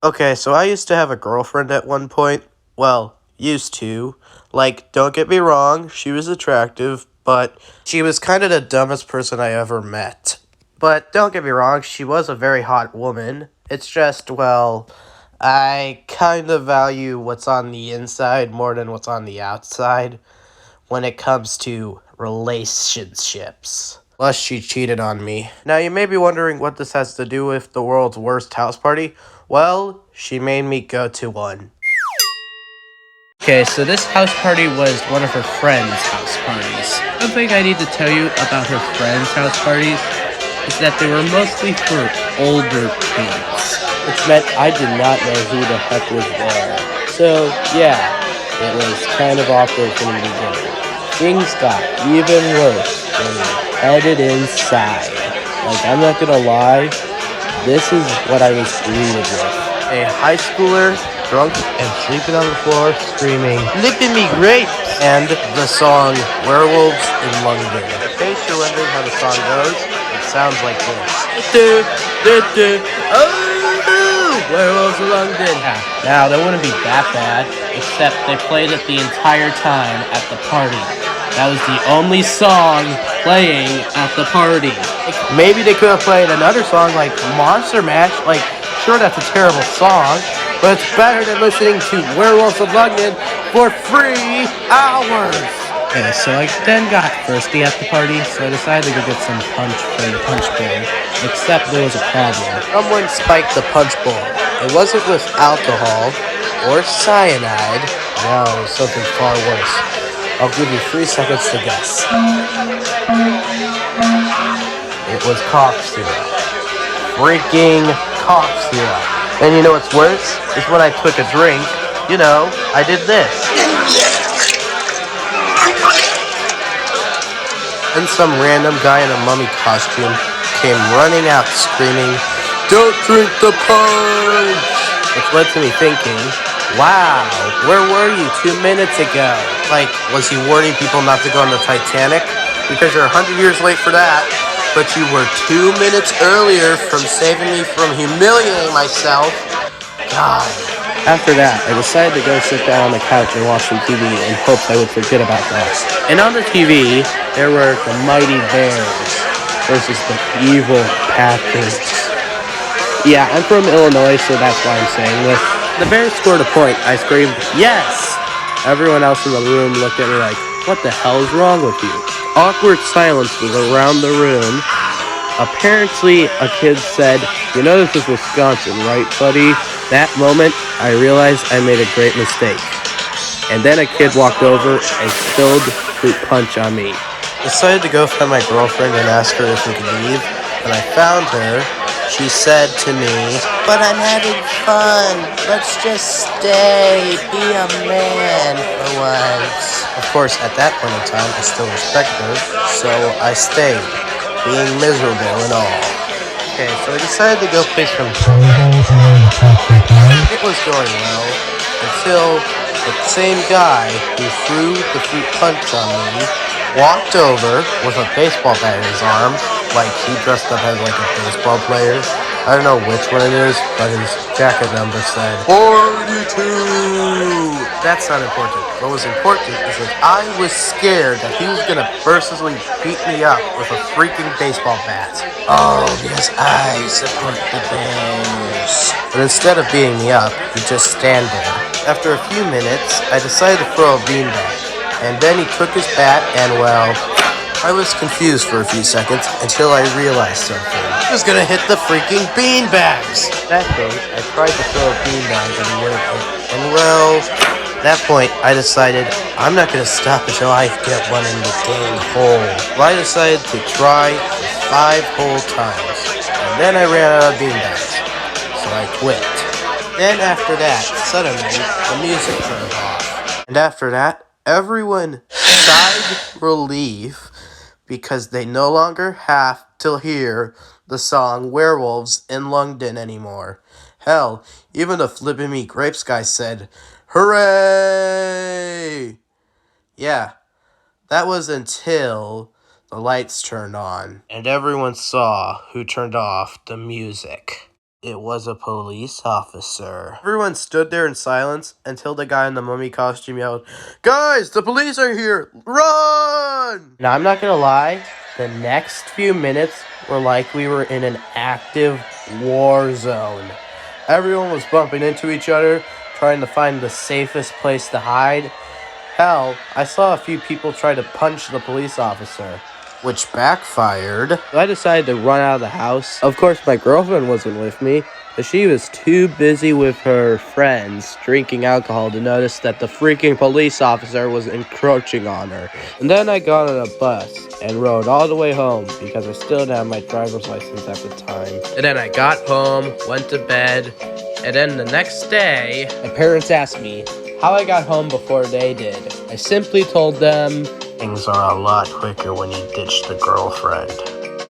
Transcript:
Okay, so I used to have a girlfriend at one point. Well, used to. Like, don't get me wrong, she was attractive, but she was kind of the dumbest person I ever met. But don't get me wrong, she was a very hot woman. It's just, well, I kind of value what's on the inside more than what's on the outside when it comes to relationships. Plus, she cheated on me. Now, you may be wondering what this has to do with the world's worst house party. Well, she made me go to one. Okay, so this house party was one of her friends' house parties. One thing I need to tell you about her friends' house parties is that they were mostly for older kids, which meant I did not know who the heck was there. So, yeah, it was kind of awkward from the beginning. Things got even worse when we headed inside. Like, I'm not gonna lie, this is what I was greeted with. A high schooler, drunk and sleeping on the floor, screaming, "Lippin' me grapes!" and the song Werewolves in London. In case you're wondering how the song goes, it sounds like this. Oh, Werewolves in London. Yeah. Now, that wouldn't be that bad, except they played it the entire time at the party. That was the only song playing at the party. Maybe they could have played another song like Monster Mash. Like, sure, that's a terrible song, but it's better than listening to Werewolves of London for 3 hours. Okay, so I then got thirsty at the party, so I decided to go get some punch for the punch bowl. Except there was a problem. Someone spiked the punch bowl. It wasn't with alcohol or cyanide. No, something far worse. I'll give you 3 seconds to guess. It was cough syrup. Freaking cough syrup. And you know what's worse? Is when I took a drink, I did this. And some random guy in a mummy costume came running out screaming, "Don't drink the punch!" Which led to me thinking, wow, where were you 2 minutes ago? Like, was he warning people not to go on the Titanic? Because you're 100 years late for that, but you were 2 minutes earlier from saving me from humiliating myself. God. After that, I decided to go sit down on the couch and watch some TV in hopes I would forget about that. And on the TV, there were the Mighty Bears versus the evil Panthers. Yeah, I'm from Illinois, so that's why I'm saying this. The Bears scored a point. I screamed, "Yes!" Everyone else in the room looked at me like, "What the hell is wrong with you?" Awkward silence was around the room. Apparently, a kid said, "You know this is Wisconsin, right, buddy?" That moment, I realized I made a great mistake. And then a kid walked over and spilled fruit punch on me. Decided to go find my girlfriend and ask her if we could leave. When I found her, she said to me, "But I'm having fun. Let's just stay. Be a man for once." Of course, at that point in time, I still respected her, so I stayed, being miserable and all. Okay, so I decided to go play some It was going well until the same guy who threw the fruit punch on me walked over with a baseball bat in his arm, like he dressed up as like a baseball player. I don't know which one it is, but his jacket number said 42. That's not important. What was important is that I was scared that he was gonna mercilessly beat me up with a freaking baseball bat. Oh, because I support the Bears. But instead of beating me up, he just stand there. After a few minutes, I decided to throw a beanbag. And then he took his bat and, well, I was confused for a few seconds until I realized something. He was gonna hit the freaking beanbags! That day, I tried to throw a beanbag and he wouldn't hit. And, well, at that point, I decided I'm not gonna stop until I get one in the dang hole. Well, I decided to try for 5 whole times. And then I ran out of beanbags. So I quit. Then after that, suddenly, the music turned off. And after that, everyone sighed relief because they no longer have to hear the song Werewolves in London anymore. Hell, even the Flippin' Me Grapes guy said, "Hooray!" Yeah, that was until the lights turned on and everyone saw who turned off the music. It was a police officer. Everyone stood there in silence until the guy in the mummy costume yelled, "Guys, the police are here! Run!" Now, I'm not gonna lie, the next few minutes were like we were in an active war zone. Everyone was bumping into each other, trying to find the safest place to hide. Hell, I saw a few people try to punch the police officer, which backfired. I decided to run out of the house. Of course, my girlfriend wasn't with me, but she was too busy with her friends drinking alcohol to notice that the freaking police officer was encroaching on her. And then I got on a bus and rode all the way home because I still didn't have my driver's license at the time. And then I got home, went to bed, and then the next day, my parents asked me how I got home before they did. I simply told them, things are a lot quicker when you ditch the girlfriend.